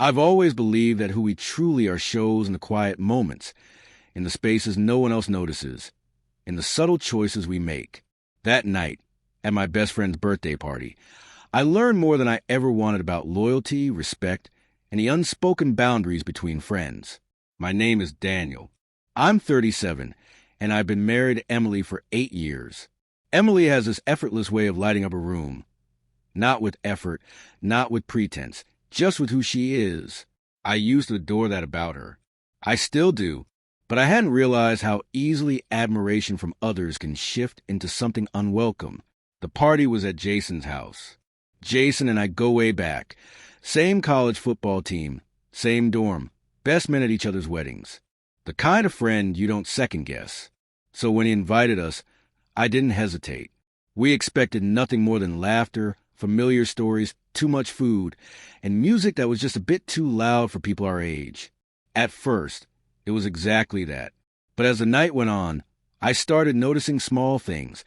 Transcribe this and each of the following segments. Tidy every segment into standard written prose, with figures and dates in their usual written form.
I've always believed that who we truly are shows in the quiet moments, in the spaces no one else notices, in the subtle choices we make. That night, at my best friend's birthday party, I learned more than I ever wanted about loyalty, respect, and the unspoken boundaries between friends. My name is Daniel. I'm 37, and I've been married to Emily for 8 years. Emily has this effortless way of lighting up a room. Not with effort, not with pretense, just with who she is. I used to adore that about her. I still do, but I hadn't realized how easily admiration from others can shift into something unwelcome. The party was at Jason's house. Jason and I go way back. Same college football team, same dorm, best men at each other's weddings. The kind of friend you don't second guess. So when he invited us, I didn't hesitate. We expected nothing more than laughter, familiar stories, too much food, and music that was just a bit too loud for people our age. At first, it was exactly that. But as the night went on, I started noticing small things,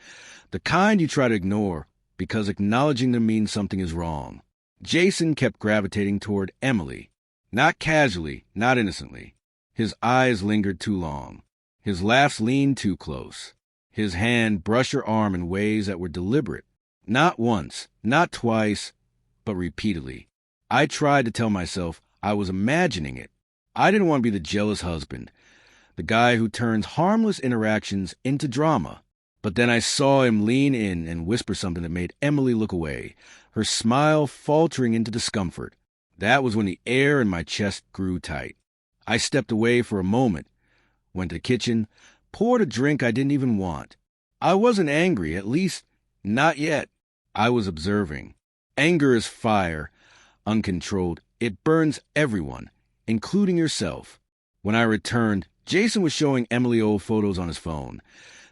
the kind you try to ignore because acknowledging them means something is wrong. Jason kept gravitating toward Emily, not casually, not innocently. His eyes lingered too long. His laughs leaned too close. His hand brushed her arm in ways that were deliberate. Not once, not twice, but repeatedly. I tried to tell myself I was imagining it. I didn't want to be the jealous husband, the guy who turns harmless interactions into drama. But then I saw him lean in and whisper something that made Emily look away, her smile faltering into discomfort. That was when the air in my chest grew tight. I stepped away for a moment, went to the kitchen, poured a drink I didn't even want. I wasn't angry, at least not yet. I was observing. Anger is fire, uncontrolled. It burns everyone, including yourself. When I returned, Jason was showing Emily old photos on his phone.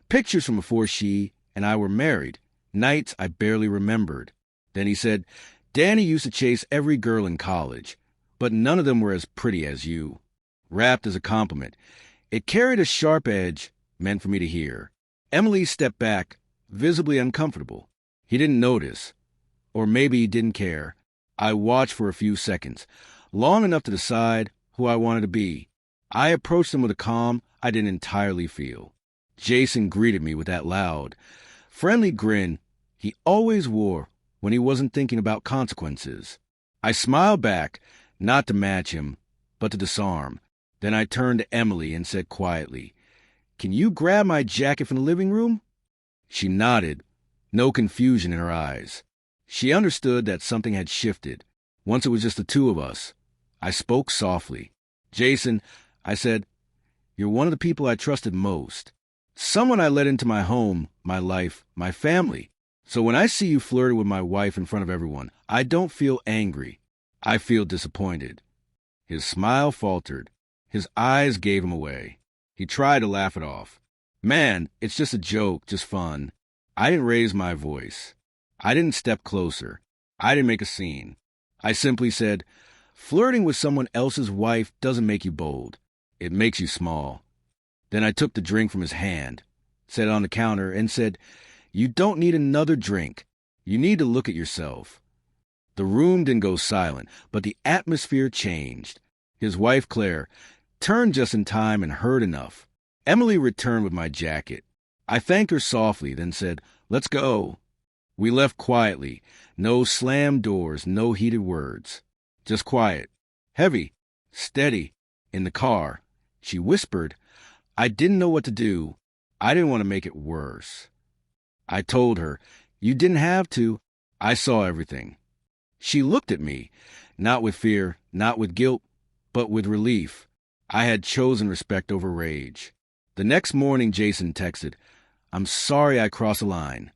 Pictures from before she and I were married, nights I barely remembered. Then he said, "Danny used to chase every girl in college, but none of them were as pretty as you." Wrapped as a compliment. It carried a sharp edge, meant for me to hear. Emily stepped back, visibly uncomfortable. He didn't notice. Or maybe he didn't care. I watched for a few seconds, long enough to decide who I wanted to be. I approached him with a calm I didn't entirely feel. Jason greeted me with that loud, friendly grin he always wore when he wasn't thinking about consequences. I smiled back, not to match him, but to disarm. Then I turned to Emily and said quietly, "Can you grab my jacket from the living room?" She nodded, no confusion in her eyes. She understood that something had shifted. Once it was just the two of us. I spoke softly. "Jason," I said, "you're one of the people I trusted most. Someone I let into my home, my life, my family. So when I see you flirting with my wife in front of everyone, I don't feel angry. I feel disappointed." His smile faltered. His eyes gave him away. He tried to laugh it off. "Man, it's just a joke, just fun." I didn't raise my voice. I didn't step closer. I didn't make a scene. I simply said, "Flirting with someone else's wife doesn't make you bold. It makes you small." Then I took the drink from his hand, set it on the counter, and said, "You don't need another drink. You need to look at yourself." The room didn't go silent, but the atmosphere changed. His wife, Claire, turned just in time and heard enough. Emily returned with my jacket. I thanked her softly, then said, "Let's go." We left quietly. No slammed doors, no heated words. Just quiet. Heavy. Steady. In the car. She whispered. I didn't know what to do. I didn't want to make it worse. I told her, "You didn't have to. I saw everything." She looked at me, not with fear, not with guilt, but with relief. I had chosen respect over rage. The next morning, Jason texted, "I'm sorry I crossed a line."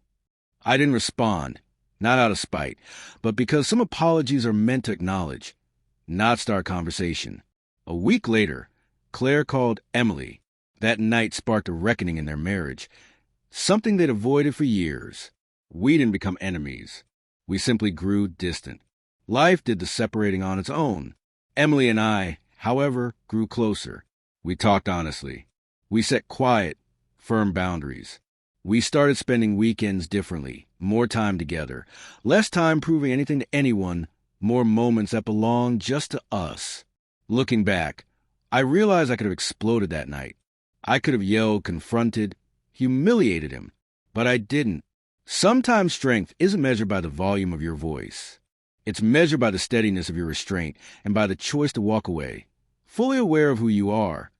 I didn't respond, not out of spite, but because some apologies are meant to acknowledge, not start conversation. A week later, Claire called Emily. That night sparked a reckoning in their marriage, something they'd avoided for years. We didn't become enemies. We simply grew distant. Life did the separating on its own. Emily and I, however, grew closer. We talked honestly. We set quiet, firm boundaries. We started spending weekends differently, more time together, less time proving anything to anyone, more moments that belong just to us. Looking back, I realized I could have exploded that night. I could have yelled, confronted, humiliated him, but I didn't. Sometimes strength isn't measured by the volume of your voice. It's measured by the steadiness of your restraint and by the choice to walk away, fully aware of who you are,